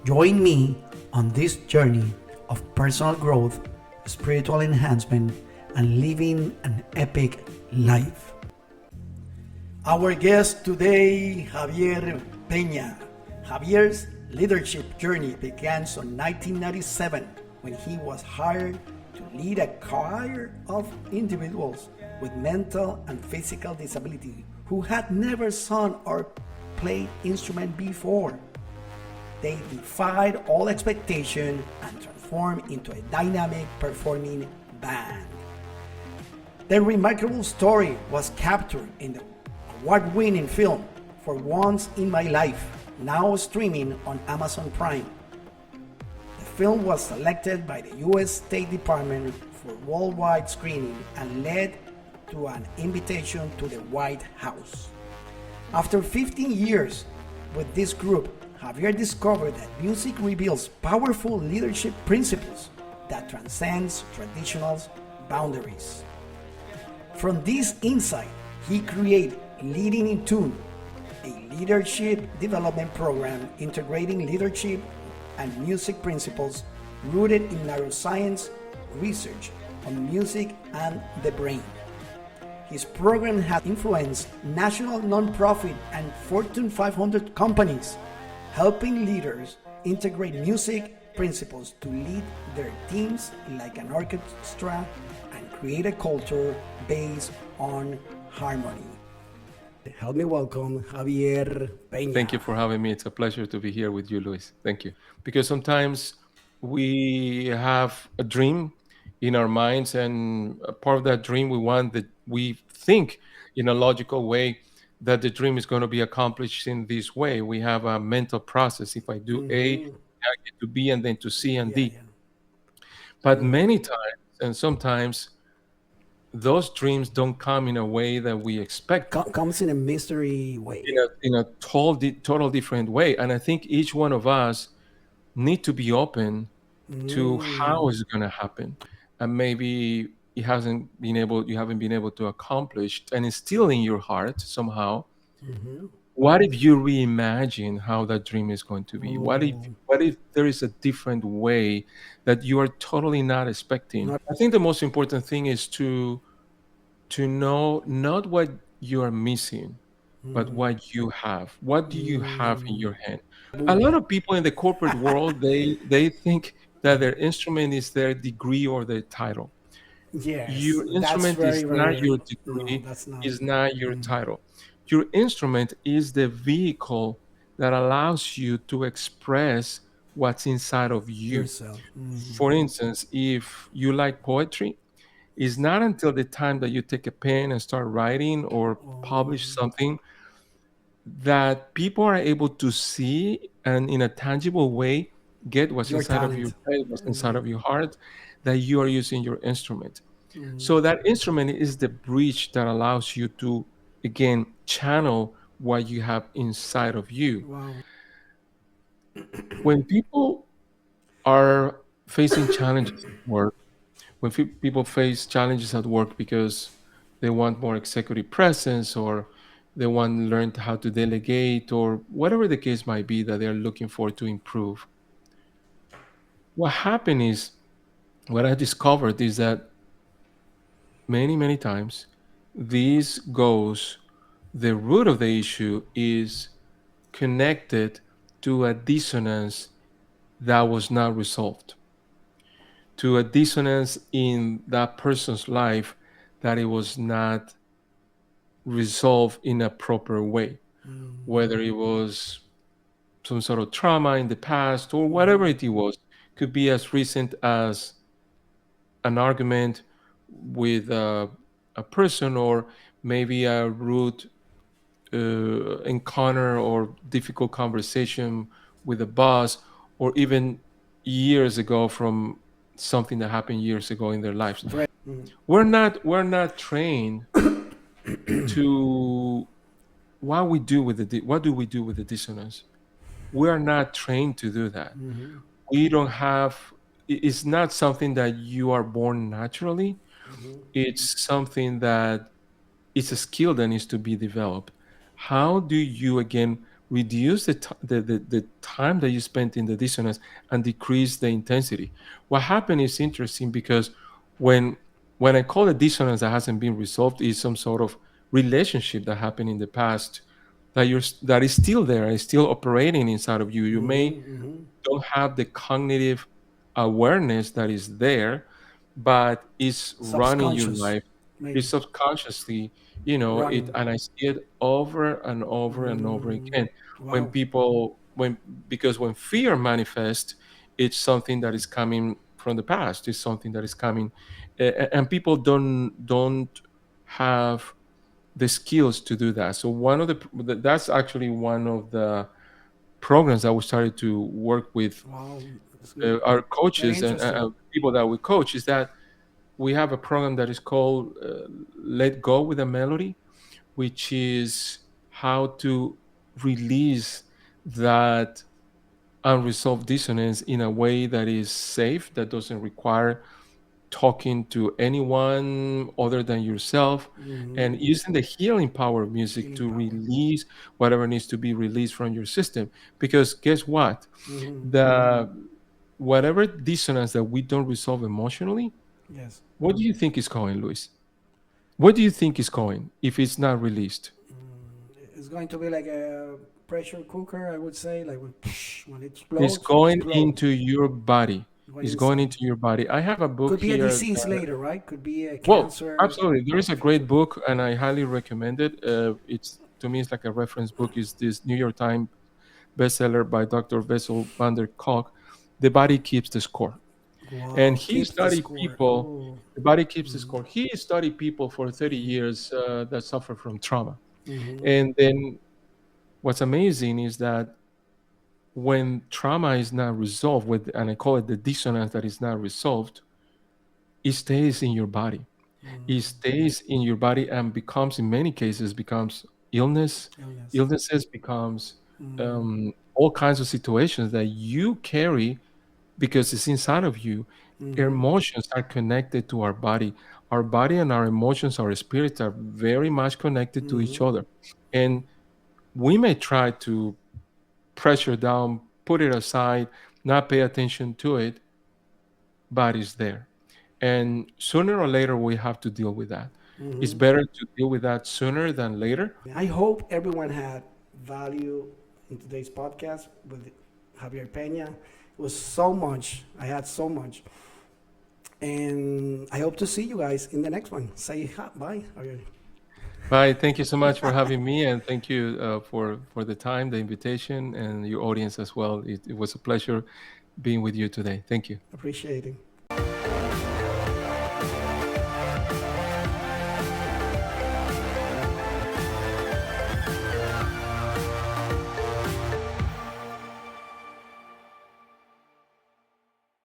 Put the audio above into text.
Join me on this journey of personal growth, spiritual enhancement, and living an epic life. Our guest today, Javier Peña. Javier's leadership journey began in 1997 when he was hired to lead a choir of individuals with mental and physical disability who had never sung or played instrument before. They defied all expectation and transformed into a dynamic performing band. Their remarkable story was captured in the award-winning film For Once in My Life, now streaming on Amazon Prime. The film was selected by the U.S. State Department for worldwide screening and led to an invitation to the White House. After 15 years with this group, Javier discovered that music reveals powerful leadership principles that transcends traditional boundaries. From this insight, he created Leading in Tune, a leadership development program integrating leadership and music principles rooted in neuroscience research on music and the brain. His program has influenced national nonprofit and Fortune 500 companies, helping leaders integrate music principles to lead their teams like an orchestra and create a culture based on harmony. Help me welcome Javier Peña. Thank you for having me. It's a pleasure to be here with you, Luis. Thank you. Because sometimes we have a dream in our minds, and a part of that dream we want that we think in a logical way that the dream is going to be accomplished in this way. We have a mental process. If I do A, I get to B, and then to C and Yeah, D. yeah. But many times, and sometimes, those dreams don't come in a way that we expect, Comes in a mystery way. in a total different way. And I think each one of us need to be open to how it's going to happen, and maybe you haven't been able to accomplish, and it's still in your heart somehow. What if you reimagine how that dream is going to be? What if there is a different way that you are totally not expecting? Not I think the most important thing is to know not what you are missing, but what you have. What do you have in your hand? A lot of people in the corporate world, they think that their instrument is their degree or their title. yes, Your that's instrument very is not very your no, degree, that's not is not your title. Your instrument is the vehicle that allows you to express what's inside of you. yourself. For instance, if you like poetry, it's not until the time that you take a pen and start writing or publish something that people are able to see and in a tangible way get what's Your inside of your talent. head, what's inside of your heart, that you are using your instrument. So that instrument is the bridge that allows you to, again, channel what you have inside of you. Wow. When people are facing challenges at work, when people face challenges at work because they want more executive presence, or they want to learn how to delegate, or whatever the case might be that they're looking for to improve, what happened is, what I discovered is that many times this goes, the root of the issue is connected to a dissonance that was not resolved, to a dissonance in that person's life that it was not resolved in a proper way, whether it was some sort of trauma in the past or whatever it was. Could be as recent as an argument with a person, or maybe a rude encounter or difficult conversation with a boss, or even years ago from something that happened years ago in their lives. Right. We're not trained to what do we do with the dissonance. We are not trained to do that. We don't have, it's not something that you are born naturally. It's something that, it's a skill that needs to be developed. How do you, again, reduce the time that you spent in the dissonance and decrease the intensity. What happened is interesting because when when I call a dissonance that hasn't been resolved is some sort of relationship that happened in the past that is still there, is still operating inside of you. You may don't have the cognitive awareness that is there, but is running your Subconscious, life. It's maybe subconsciously, you know, it, running. and I see it over and over and over again. When Wow. people, when because when fear manifests, it's something that is coming from the past. It's something that is coming, and people don't have the skills to do that. So that's actually one of the programs that we started to work with Wow. That's good. our Very coaches and interesting. people that we coach is that we have a program that is called Let Go with a Melody, which is how to release that unresolved dissonance in a way that is safe, that doesn't require talking to anyone other than yourself, and using the healing power of music Healing to power. release whatever needs to be released from your system. Because guess what? The whatever dissonance that we don't resolve emotionally, Yes. what do you think is going, Luis? What do you think is going if it's not released? It's going to be like a pressure cooker, I would say. Like when it It's explodes, going explode. into your body. Going It's going inside. into your body. I have a book Could be a here. disease later, right? Could be a Well, cancer. absolutely. There is a great book, and I highly recommend it. It's to me, it's like a reference book. Is this New York Times bestseller by Dr. Bessel van der Kolk? The Body Keeps the Score, and Wow. he Keeps the studied score. people. Oh. The body keeps the score. He studied people for 30 years that suffer from trauma, and then what's amazing is that when trauma is not resolved, with and I call it the dissonance that is not resolved, it stays in your body. It stays in your body and becomes in many cases becomes illness, Illness. illnesses becomes all kinds of situations that you carry because it's inside of you. Emotions are connected to our body and our emotions, our spirits are very much connected to each other, and we may try to pressure down, put it aside, not pay attention to it, but it's there. And sooner or later, we have to deal with that. It's better to deal with that sooner than later. I hope everyone had value in today's podcast with Javier Peña. It was so much. I had so much. And I hope to see you guys in the next one. Say hi, bye. Javier. Bye. Thank you so much for having me, and thank you for the time, the invitation, and your audience as well. It was a pleasure being with you today. Thank you. Appreciating.